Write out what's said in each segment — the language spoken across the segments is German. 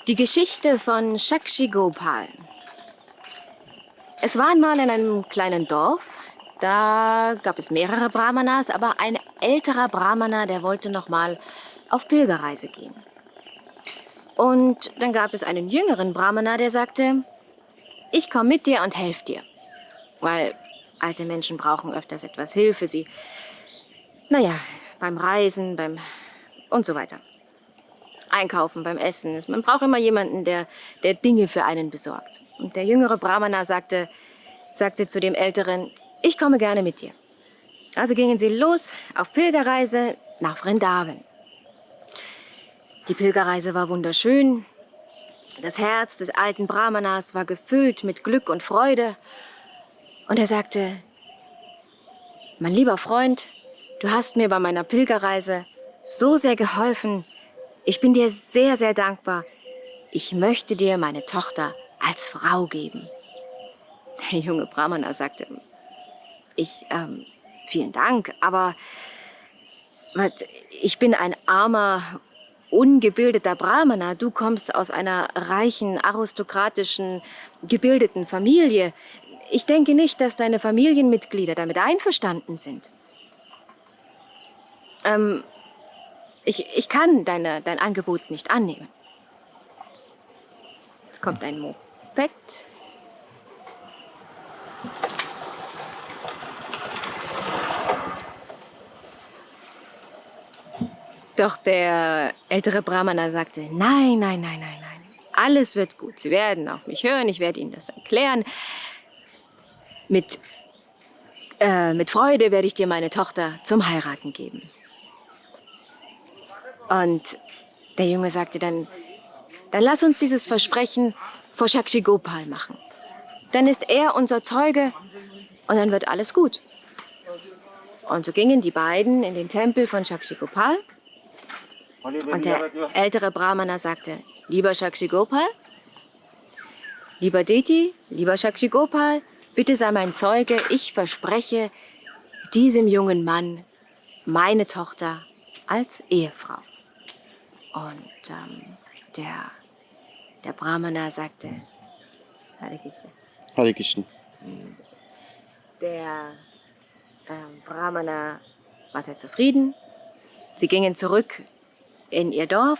Die Geschichte von Sakshi Gopal. Es war einmal in einem kleinen Dorf. Da gab es mehrere Brahmanas, aber ein älterer Brahmana, der wollte noch mal auf Pilgerreise gehen. Und dann gab es einen jüngeren Brahmana, der sagte, ich komme mit dir und helfe dir. Weil alte Menschen brauchen öfters etwas Hilfe. Sie, naja, beim Reisen, und so weiter. Einkaufen, beim Essen. Man braucht immer jemanden, der Dinge für einen besorgt. Und der jüngere Brahmana sagte zu dem Älteren, ich komme gerne mit dir. Also gingen sie los auf Pilgerreise nach Vrindavan. Die Pilgerreise war wunderschön. Das Herz des alten Brahmanas war gefüllt mit Glück und Freude. Und er sagte, mein lieber Freund, du hast mir bei meiner Pilgerreise so sehr geholfen. Ich bin dir sehr, sehr dankbar. Ich möchte dir meine Tochter als Frau geben. Der junge Brahmana sagte, vielen Dank, aber ich bin ein armer, ungebildeter Brahmana. Du kommst aus einer reichen, aristokratischen, gebildeten Familie. Ich denke nicht, dass deine Familienmitglieder damit einverstanden sind. Ich kann dein Angebot nicht annehmen. Jetzt kommt ein Moped. Doch der ältere Brahmana sagte, nein, nein, nein, nein, nein. Alles wird gut. Sie werden auf mich hören, ich werde Ihnen das erklären. Mit Freude werde ich dir meine Tochter zum Heiraten geben. Und der Junge sagte dann lass uns dieses Versprechen vor Sakshi Gopal machen. Dann ist er unser Zeuge und dann wird alles gut. Und so gingen die beiden in den Tempel von Sakshi Gopal. Und der ältere Brahmana sagte, lieber Sakshi Gopal, lieber Deti, lieber Sakshi Gopal, bitte sei mein Zeuge, ich verspreche diesem jungen Mann meine Tochter als Ehefrau. Und der Brahmana sagte, Hare Krishna. Der Brahmana war sehr zufrieden. Sie gingen zurück in ihr Dorf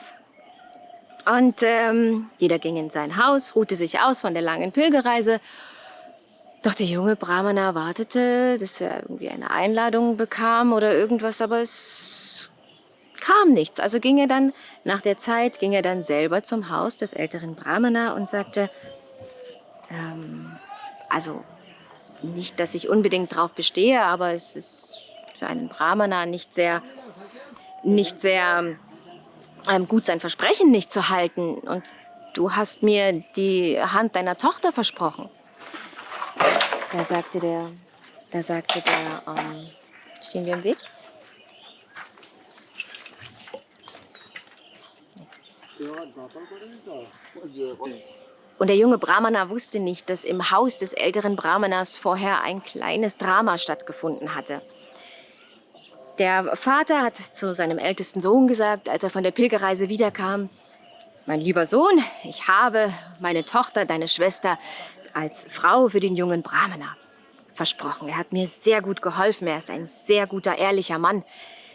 und jeder ging in sein Haus, ruhte sich aus von der langen Pilgerreise. Doch der junge Brahmana wartete, dass er irgendwie eine Einladung bekam oder irgendwas, aber es kam nichts. Also nach der Zeit ging er dann selber zum Haus des älteren Brahmana und sagte, also nicht, dass ich unbedingt drauf bestehe, aber es ist für einen Brahmana nicht sehr gut, sein Versprechen nicht zu halten. Und du hast mir die Hand deiner Tochter versprochen. Da sagte der, stehen wir im Weg? Und der junge Brahmana wusste nicht, dass im Haus des älteren Brahmanas vorher ein kleines Drama stattgefunden hatte. Der Vater hat zu seinem ältesten Sohn gesagt, als er von der Pilgerreise wiederkam, mein lieber Sohn, ich habe meine Tochter, deine Schwester, als Frau für den jungen Brahmana versprochen. Er hat mir sehr gut geholfen, er ist ein sehr guter, ehrlicher Mann.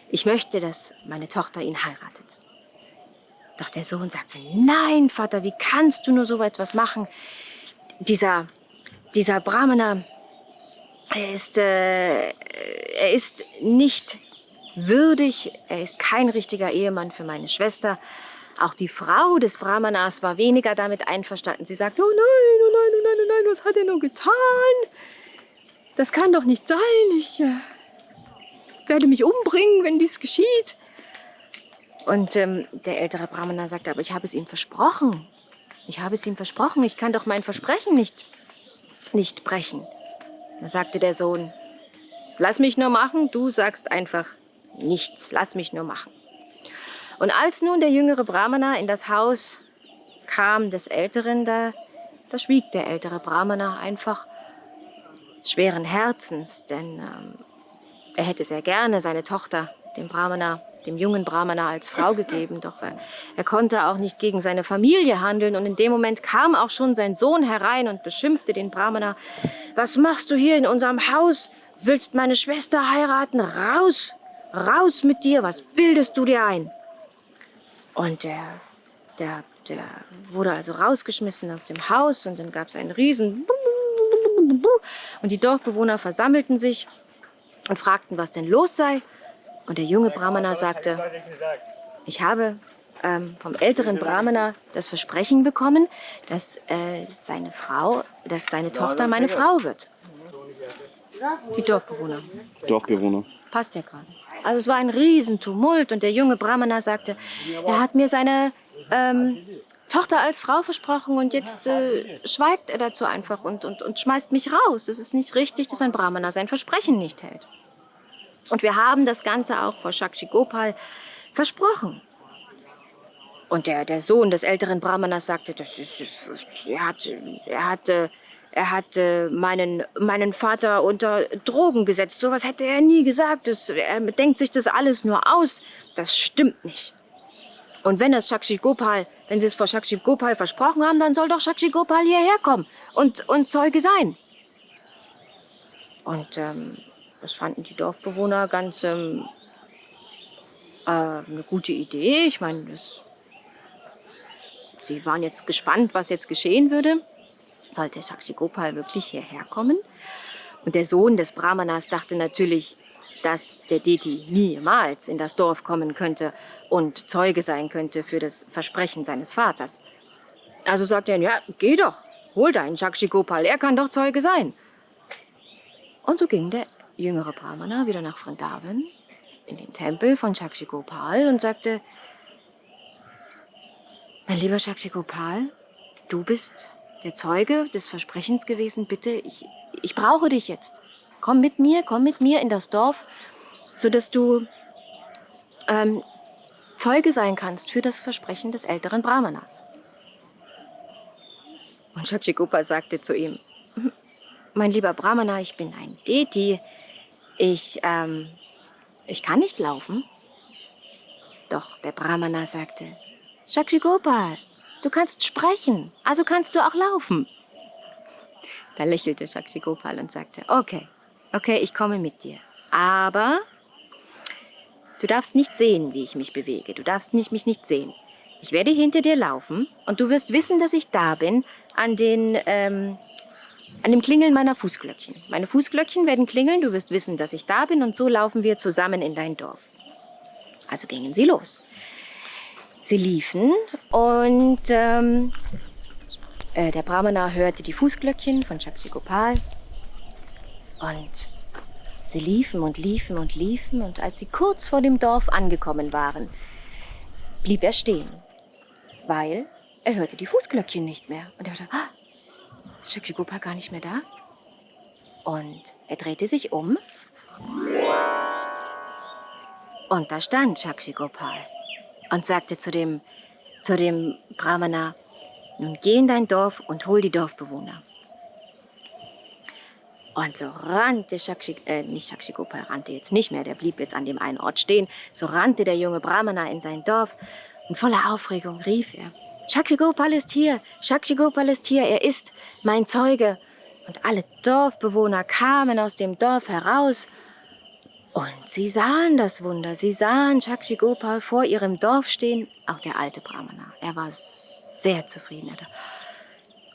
Ich möchte, dass meine Tochter ihn heiratet. Doch der Sohn sagte, nein, Vater, wie kannst du nur so etwas machen? Dieser Brahmana, er ist nicht würdig, er ist kein richtiger Ehemann für meine Schwester. Auch die Frau des Brahmanas war weniger damit einverstanden. Sie sagte, oh nein, oh nein, oh nein, oh nein, was hat er nur getan? Das kann doch nicht sein, ich werde mich umbringen, wenn dies geschieht. Und der ältere Brahmana sagte, aber ich habe es ihm versprochen. Ich habe es ihm versprochen, ich kann doch mein Versprechen nicht brechen. Da sagte der Sohn, lass mich nur machen, du sagst einfach nichts, lass mich nur machen. Und als nun der jüngere Brahmana in das Haus kam des Älteren, da schwieg der ältere Brahmana einfach schweren Herzens, denn er hätte sehr gerne seine Tochter dem Brahmana, dem jungen Brahmana als Frau gegeben. Doch er konnte auch nicht gegen seine Familie handeln. Und in dem Moment kam auch schon sein Sohn herein und beschimpfte den Brahmana. Was machst du hier in unserem Haus? Willst meine Schwester heiraten? Raus! Raus mit dir! Was bildest du dir ein? Und der wurde also rausgeschmissen aus dem Haus. Und dann gab es einen Riesen... Und die Dorfbewohner versammelten sich und fragten, was denn los sei. Und der junge Brahmana sagte, ich habe vom älteren Brahmana das Versprechen bekommen, dass seine Tochter meine Frau wird. Die Dorfbewohner. Dorfbewohner. Passt ja gerade. Also es war ein Riesentumult und der junge Brahmana sagte, er hat mir seine Tochter als Frau versprochen und jetzt schweigt er dazu einfach und schmeißt mich raus. Es ist nicht richtig, dass ein Brahmana sein Versprechen nicht hält. Und wir haben das Ganze auch vor Shakshi Gopal versprochen. Und der Sohn des älteren Brahmanas sagte, er hat meinen Vater unter Drogen gesetzt. Sowas hätte er nie gesagt. Er denkt sich das alles nur aus. Das stimmt nicht. Und wenn sie es vor Shakshi Gopal versprochen haben, dann soll doch Shakshi Gopal hierher kommen und Zeuge sein. Und das fanden die Dorfbewohner ganz eine gute Idee. Ich meine, sie waren jetzt gespannt, was jetzt geschehen würde. Sollte Shakshi Gopal wirklich hierher kommen? Und der Sohn des Brahmanas dachte natürlich, dass der Deti niemals in das Dorf kommen könnte und Zeuge sein könnte für das Versprechen seines Vaters. Also sagte er, ja, geh doch, hol deinen Shakshi Gopal, er kann doch Zeuge sein. Und so ging der jüngere Brahmana wieder nach Vrindavan, in den Tempel von Shakshi Gopal und sagte, mein lieber Shakshi Gopal, du bist der Zeuge des Versprechens gewesen, bitte, ich brauche dich jetzt. Komm mit mir in das Dorf, sodass du Zeuge sein kannst für das Versprechen des älteren Brahmanas. Und Shakshi Gopal sagte zu ihm, mein lieber Brahmana, ich bin ein Deti, ich kann nicht laufen. Doch der Brahmana sagte, Shakshi Gopal, du kannst sprechen, also kannst du auch laufen. Da lächelte Shakshi Gopal und sagte, okay, ich komme mit dir. Aber du darfst nicht sehen, wie ich mich bewege. Du darfst mich nicht sehen. Ich werde hinter dir laufen und du wirst wissen, dass ich da bin an dem Klingeln meiner Fußglöckchen. Meine Fußglöckchen werden klingeln, du wirst wissen, dass ich da bin und so laufen wir zusammen in dein Dorf. Also gingen sie los. Sie liefen und der Brahmana hörte die Fußglöckchen von Shakshi Gopal und sie liefen und liefen und liefen und als sie kurz vor dem Dorf angekommen waren, blieb er stehen, weil er hörte die Fußglöckchen nicht mehr. Und er dachte, ist Shakshi Gopal gar nicht mehr da? Und er drehte sich um und da stand Shakshi Gopal und sagte zu dem Brahmana, nun geh in dein Dorf und hol die Dorfbewohner. Und so rannte nicht Shakshi Gopal rannte jetzt nicht mehr, der blieb jetzt an dem einen Ort stehen. So rannte der junge Brahmana in sein Dorf und voller Aufregung rief er, Shakshi Gopal ist hier, Shakshi Gopal ist hier, er ist mein Zeuge. Und alle Dorfbewohner kamen aus dem Dorf heraus und sie sahen das Wunder. Sie sahen Shakshi Gopal vor ihrem Dorf stehen, auch der alte Brahmana. Er war sehr zufrieden. Er dachte,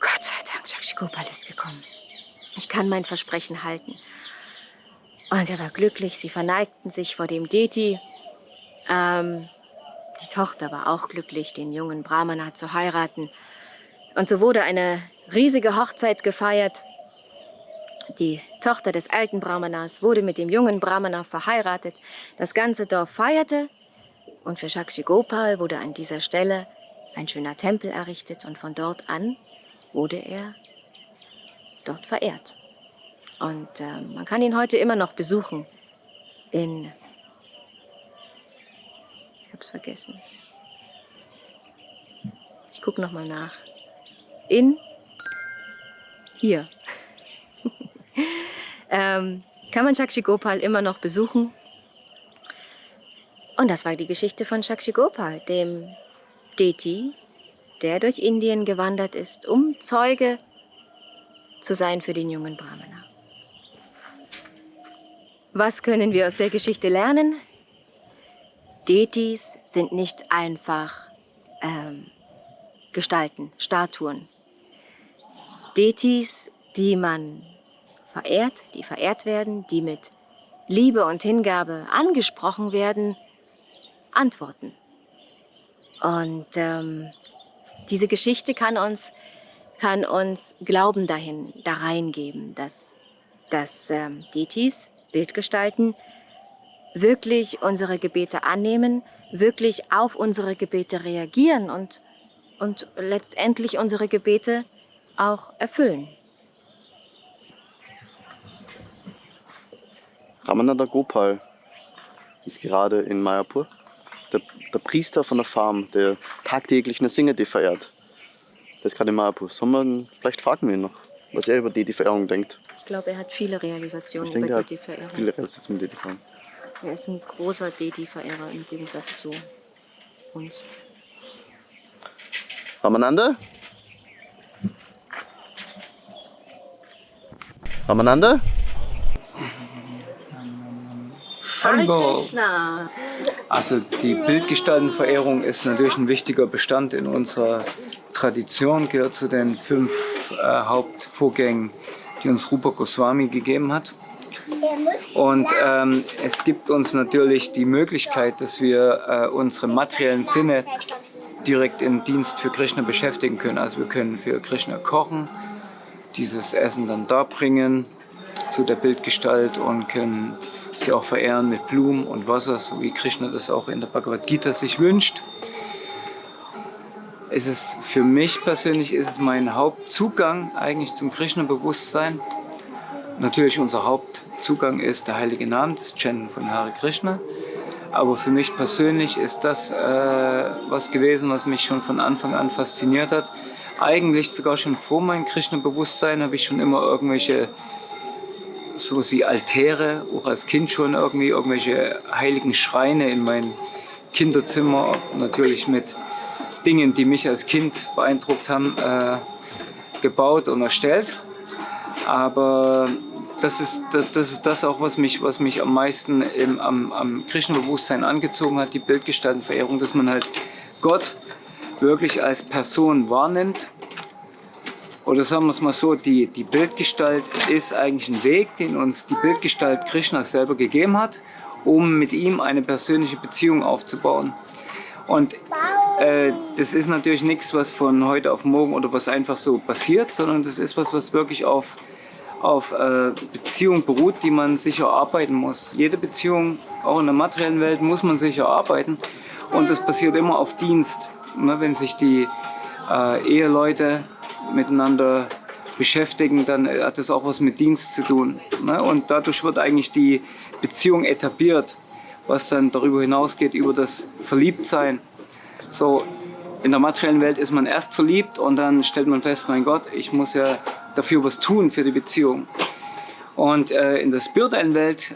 Gott sei Dank, Shakshi Gopal ist gekommen. Ich kann mein Versprechen halten. Und er war glücklich, sie verneigten sich vor dem Deti. Die Tochter war auch glücklich, den jungen Brahmana zu heiraten. Und so wurde eine riesige Hochzeit gefeiert. Die Tochter des alten Brahmanas wurde mit dem jungen Brahmana verheiratet. Das ganze Dorf feierte. Und für Shakshi Gopal wurde an dieser Stelle ein schöner Tempel errichtet. Und von dort an wurde er dort verehrt. Und man kann ihn heute immer noch besuchen ich hab's vergessen. Ich gucke noch mal nach. Hier. Kann man Shakshi Gopal immer noch besuchen. Und das war die Geschichte von Shakshi-Gopal, dem Deti, der durch Indien gewandert ist, um Zeuge zu sein für den jungen Brahmana. Was können wir aus der Geschichte lernen? Detis sind nicht einfach Gestalten, Statuen. Detis, die man verehrt, die verehrt werden, die mit Liebe und Hingabe angesprochen werden, antworten. Und diese Geschichte kann uns Glauben da reingeben, dass Detis, Bildgestalten, wirklich unsere Gebete annehmen, wirklich auf unsere Gebete reagieren und letztendlich unsere Gebete auch erfüllen. Ramananda Gopal ist gerade in Mayapur, der Priester von der Farm, der tagtäglich eine Singeti verehrt. Der ist gerade in Mayapur. Vielleicht fragen wir ihn noch, was er über Deti-Verehrung denkt. Ich glaube, er hat viele Realisationen Ich denke, über er hat Deti-Verehrung. viele Realisationen mit Deti-Verehrung. Er ist ein großer Deti-Verehrer im Gegensatz zu uns. Ramananda? Ramananda? Hallo. Krishna. Also die Bildgestaltenverehrung ist natürlich ein wichtiger Bestand in unserer Tradition, gehört zu den 5 Hauptvorgängen, die uns Rupa Goswami gegeben hat. Und es gibt uns natürlich die Möglichkeit, dass wir unsere materiellen Sinne direkt im Dienst für Krishna beschäftigen können. Also wir können für Krishna kochen, dieses Essen dann darbringen zu der Bildgestalt und können sie auch verehren mit Blumen und Wasser, so wie Krishna das auch in der Bhagavad Gita sich wünscht. Für mich persönlich ist es mein Hauptzugang eigentlich zum Krishna-Bewusstsein. Natürlich unser Hauptzugang ist der heilige Name, das Chanten von Hare Krishna. Aber für mich persönlich ist das was gewesen, was mich schon von Anfang an fasziniert hat. Eigentlich sogar schon vor meinem Krishna-Bewusstsein habe ich schon immer irgendwelche sowas wie Altäre, auch als Kind schon irgendwelche heiligen Schreine in mein Kinderzimmer, natürlich mit Dingen, die mich als Kind beeindruckt haben, gebaut und erstellt. Aber das ist das auch, was mich am meisten am Krishna-Bewusstsein angezogen hat, die Bildgestaltenverehrung, dass man halt Gott wirklich als Person wahrnimmt. Oder sagen wir es mal so, die Bildgestalt ist eigentlich ein Weg, den uns die Bildgestalt Krishna selber gegeben hat, um mit ihm eine persönliche Beziehung aufzubauen. Und das ist natürlich nichts, was von heute auf morgen oder was einfach so passiert, sondern das ist was wirklich auf Beziehung beruht, die man sich erarbeiten muss. Jede Beziehung, auch in der materiellen Welt, muss man sich erarbeiten. Und das passiert immer auf Dienst. Ne, wenn sich die Eheleute miteinander beschäftigen, dann hat das auch was mit Dienst zu tun. Ne? Und dadurch wird eigentlich die Beziehung etabliert, was dann darüber hinausgeht, über das Verliebtsein. So, in der materiellen Welt ist man erst verliebt und dann stellt man fest, mein Gott, ich muss ja dafür was tun für die Beziehung. Und in der spirituellen Welt,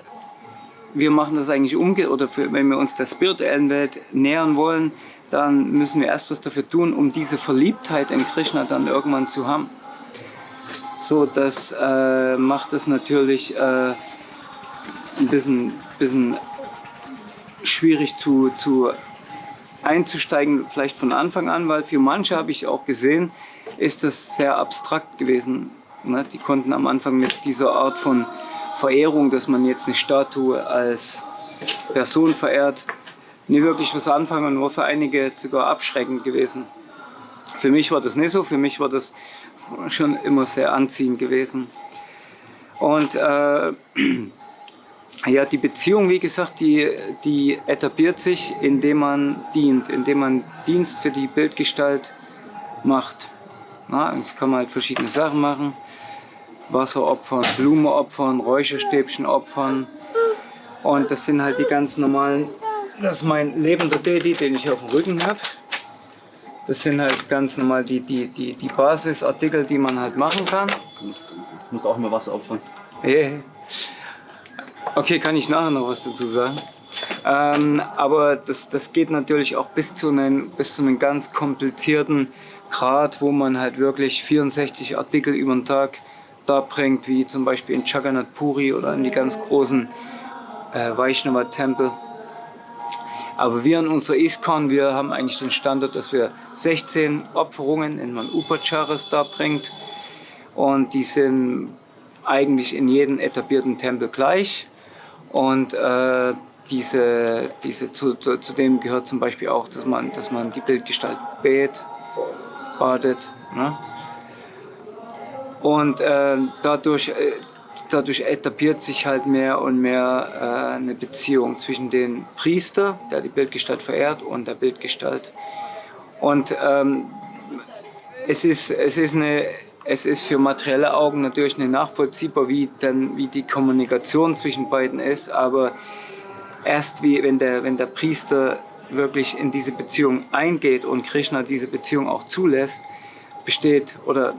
wir machen das eigentlich wenn wir uns der spirituellen Welt nähern wollen, dann müssen wir erst was dafür tun, um diese Verliebtheit in Krishna dann irgendwann zu haben. So, das macht es natürlich ein bisschen schwierig einzusteigen, vielleicht von Anfang an, weil für manche, habe ich auch gesehen, ist das sehr abstrakt gewesen. Ne? Die konnten am Anfang mit dieser Art von Verehrung, dass man jetzt eine Statue als Person verehrt, nie wirklich was anfangen und war für einige sogar abschreckend gewesen. Für mich war das nicht so, für mich war das schon immer sehr anziehend gewesen. Und ja, die Beziehung, wie gesagt, die etabliert sich, indem man dient, indem man Dienst für die Bildgestalt macht. Na, jetzt kann man halt verschiedene Sachen machen. Wasser opfern, Blume opfern, Räucherstäbchen opfern. Und das sind halt die ganz normalen. Das ist mein lebender Deti, den ich auf dem Rücken habe. Das sind halt ganz normal die Basisartikel, die man halt machen kann. Du musst auch immer Wasser opfern. Okay, kann ich nachher noch was dazu sagen. Aber das geht natürlich auch bis zu einem ganz komplizierten Grad, wo man halt wirklich 64 Artikel über den Tag darbringt, wie zum Beispiel in Jagannath Puri oder in die ganz großen Vaishnava-Tempel. Aber wir in unserer ISKCON, wir haben eigentlich den Standard, dass wir 16 Opferungen in man Upacharas darbringt. Und die sind eigentlich in jedem etablierten Tempel gleich. Und zu dem gehört zum Beispiel auch, dass man die Bildgestalt badet. Ne? Und dadurch etabliert sich halt mehr und mehr eine Beziehung zwischen dem Priester, der die Bildgestalt verehrt, und der Bildgestalt. Und es ist für materielle Augen natürlich nicht nachvollziehbar, wie die Kommunikation zwischen beiden ist, aber erst wenn der Priester wirklich in diese Beziehung eingeht und Krishna diese Beziehung auch zulässt, besteht oder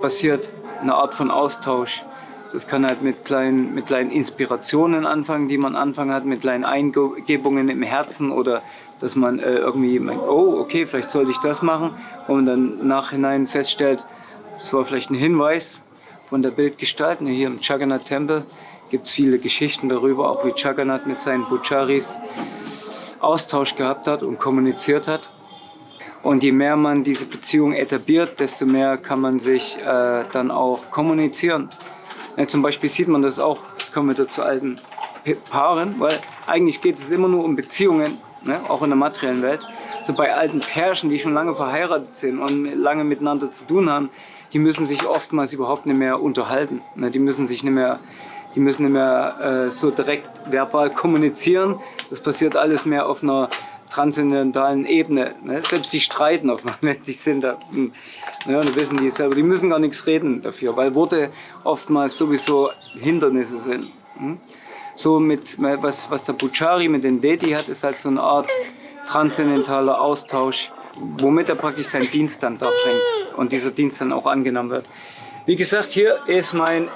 passiert eine Art von Austausch. Das kann halt mit kleinen Inspirationen anfangen, die man anfangen hat, mit kleinen Eingebungen im Herzen oder dass man irgendwie meint, oh, okay, vielleicht sollte ich das machen und dann nachhinein feststellt, es war vielleicht ein Hinweis von der Bildgestalt. Hier im Jagannath-Tempel gibt es viele Geschichten darüber, auch wie Jagannath mit seinen Pujaris Austausch gehabt hat und kommuniziert hat. Und je mehr man diese Beziehung etabliert, desto mehr kann man sich dann auch kommunizieren. Ja, zum Beispiel sieht man das auch, jetzt kommen wir wieder zu alten Paaren, weil eigentlich geht es immer nur um Beziehungen, ne, auch in der materiellen Welt. So bei alten Pärchen, die schon lange verheiratet sind und lange miteinander zu tun haben, die müssen sich oftmals überhaupt nicht mehr unterhalten. Ne, die müssen nicht mehr so direkt verbal kommunizieren. Das passiert alles mehr auf einer transzendentalen Ebene. Ne? Selbst die streiten auf die sind da, ne, und wissen die selber, die müssen gar nichts reden dafür, weil Worte oftmals sowieso Hindernisse sind. So was der Pujari mit den Deti hat, ist halt so eine Art transzendentaler Austausch, womit er praktisch seinen Dienst dann da bringt und dieser Dienst dann auch angenommen wird. Wie gesagt, hier ist mein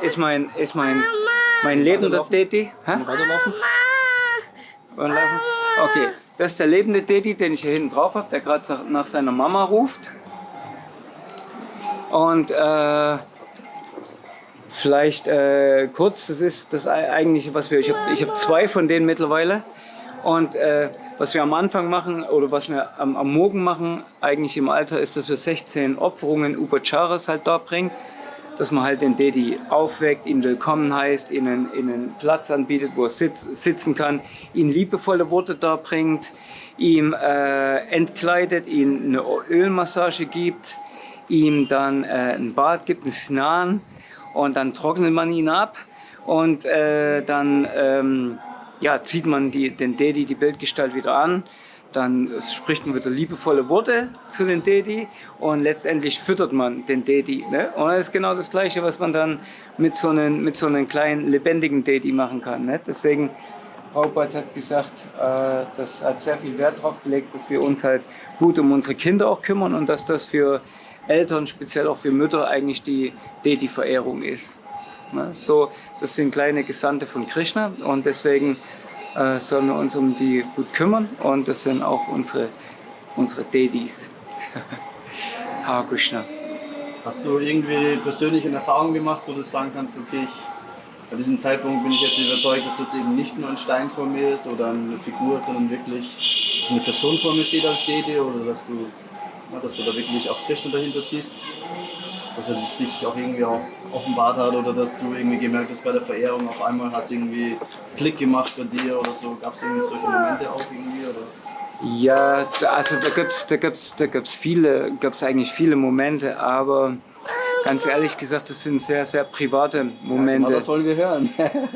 lebender Deti. Weiterlaufen? Okay, das ist der lebende Deti, den ich hier hinten drauf habe, der gerade nach seiner Mama ruft. Und vielleicht kurz, das ist das eigentliche, was ich habe 2 von denen mittlerweile. Und was wir am Anfang machen oder was wir am Morgen machen, eigentlich im Alter, ist, dass wir 16 Opferungen Upacharas halt darbringen. Dass man halt den Deti aufweckt, ihn willkommen heißt, ihnen einen Platz anbietet, wo er sitzen kann, ihm liebevolle Worte darbringt, ihm entkleidet, ihm eine Ölmassage gibt, ihm dann ein Bad gibt, ein Snan, und dann trocknet man ihn ab und dann zieht man den Deti, die Bildgestalt, wieder an. Dann spricht man wieder liebevolle Worte zu den Deti und letztendlich füttert man den Deti. Ne? Und das ist genau das Gleiche, was man dann mit so einem kleinen lebendigen Deti machen kann. Ne? Deswegen, Prabhupada hat gesagt, das hat sehr viel Wert darauf gelegt, dass wir uns halt gut um unsere Kinder auch kümmern und dass das für Eltern, speziell auch für Mütter, eigentlich die Deti-Verehrung ist. Ne? So, das sind kleine Gesandte von Krishna und deswegen sollen wir uns um die gut kümmern und das sind auch unsere Detis. Hare Krishna. Hast du irgendwie persönlich eine Erfahrung gemacht, wo du sagen kannst, okay, bei diesem Zeitpunkt bin ich jetzt überzeugt, dass jetzt eben nicht nur ein Stein vor mir ist oder eine Figur, sondern wirklich eine Person vor mir steht als Deti oder dass du da wirklich auch Krishna dahinter siehst? Dass er sich auch irgendwie auch offenbart hat oder dass du irgendwie gemerkt hast bei der Verehrung, auf einmal hat es irgendwie Klick gemacht bei dir oder so. Gab es irgendwie solche Momente auch irgendwie? Oder? Ja, also da gab's eigentlich viele Momente, aber ganz ehrlich gesagt, das sind sehr, sehr private Momente. Ja, genau, das wollen wir hören.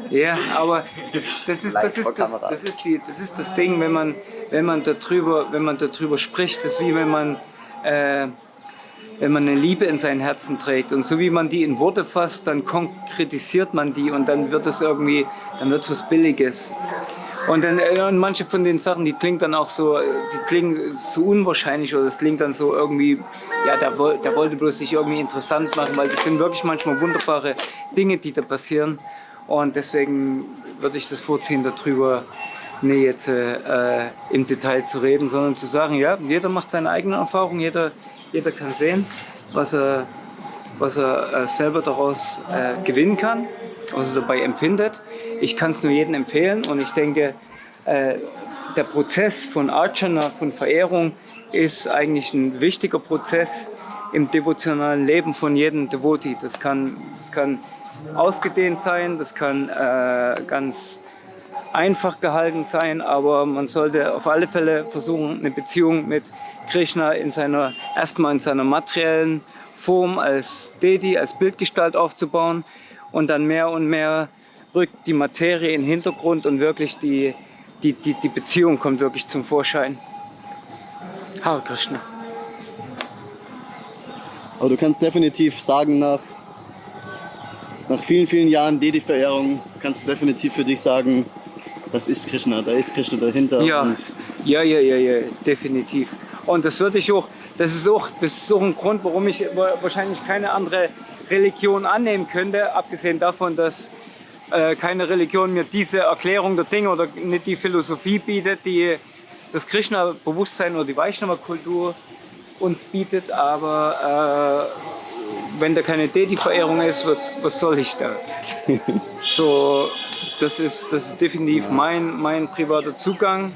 Ja, aber das ist das Ding, wenn man darüber spricht, das ist wie wenn man eine Liebe in sein Herzen trägt und so wie man die in Worte fasst, dann konkretisiert man die und dann wird es was Billiges. Und dann manche von den Sachen, die klingen dann auch so, die klingen so unwahrscheinlich oder das klingt dann so irgendwie, ja, der wollte bloß sich irgendwie interessant machen, weil das sind wirklich manchmal wunderbare Dinge, die da passieren und deswegen würde ich das vorziehen, darüber jetzt im Detail zu reden, sondern zu sagen, ja, jeder macht seine eigene Erfahrung, jeder kann sehen, was er selber daraus gewinnen kann, was er dabei empfindet. Ich kann es nur jedem empfehlen und ich denke, der Prozess von Archana, von Verehrung, ist eigentlich ein wichtiger Prozess im devotionalen Leben von jedem Devotee. Das kann ausgedehnt sein, das kann ganz einfach gehalten sein, aber man sollte auf alle Fälle versuchen, eine Beziehung mit Krishna erstmal in seiner materiellen Form als Deity, als Bildgestalt aufzubauen und dann mehr und mehr rückt die Materie in den Hintergrund und wirklich die Beziehung kommt wirklich zum Vorschein. Hare Krishna. Aber du kannst definitiv sagen, nach vielen, vielen Jahren Deity-Verehrung, kannst du definitiv für dich sagen, das ist Krishna, da ist Krishna dahinter. Ja, definitiv. Und das ist auch ein Grund, warum ich wahrscheinlich keine andere Religion annehmen könnte, abgesehen davon, dass keine Religion mir diese Erklärung der Dinge oder nicht die Philosophie bietet, die das Krishna-Bewusstsein oder die Vaishnava-Kultur uns bietet. Aber wenn da keine Deity-Verehrung ist, was soll ich da? So, das ist definitiv mein privater Zugang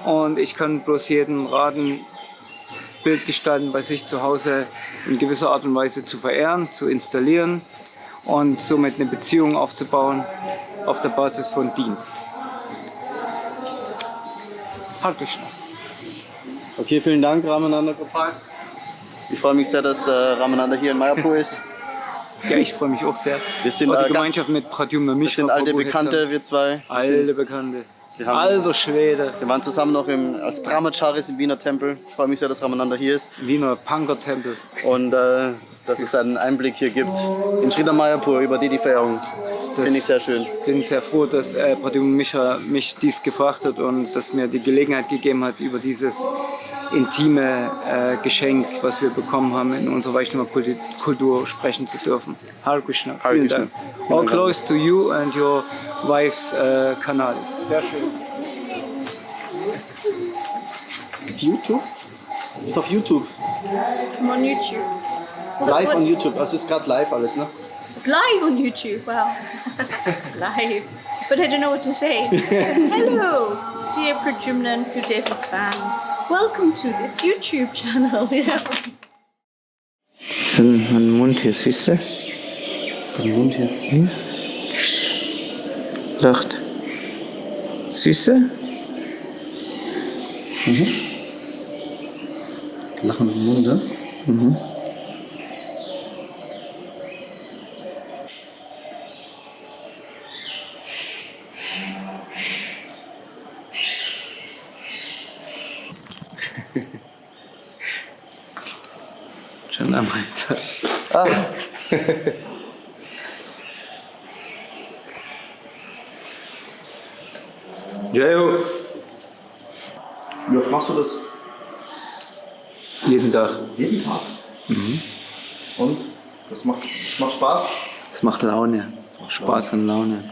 und ich kann bloß jedem raten, Bildgestalten bei sich zu Hause in gewisser Art und Weise zu verehren, zu installieren und somit eine Beziehung aufzubauen auf der Basis von Dienst. Hare Krishna. Okay, vielen Dank, Ramananda Gopal. Ich freue mich sehr, dass Ramananda hier in Mayapur ist. Ja, ich freue mich auch sehr. Wir sind, die Gemeinschaft mit Pradyumna Mishra. Wir sind alte Bekannte, wir zwei. Alte Bekannte. Alter Schwede. Wir waren zusammen noch als Brahmacharis im Wiener Tempel. Ich freue mich sehr, dass Ramananda hier ist. Wiener Panker-Tempel. Und dass es einen Einblick hier gibt in Sri Mayapur über die Verehrung. Finde ich sehr schön. Ich bin sehr froh, dass Pradyumna Mishra mich dies gefragt hat und dass mir die Gelegenheit gegeben hat, über dieses intime Geschenk, was wir bekommen haben, in unserer Vaishnava-Kultur sprechen zu dürfen. Hare Krishna. Vielen Dank. All close to you and your wife's Kanal. Sehr schön. YouTube? Du bist auf YouTube. I'm on YouTube. Live on YouTube. Also ist gerade live alles, ne? It's live on YouTube. Wow. Live. But I don't know what to say. Hello, dear Pradyumna and Fudev's fans. Welcome to this YouTube channel. Mein Mund hier, siehst du? Den Mund hier. Hm? Lacht. Siehst du? Lachen im Munde. Schon am Alter. Jayo. Wie oft machst du das? Jeden Tag. Jeden Tag. Und? Das macht Spaß? Es macht Laune. Spaß und Laune.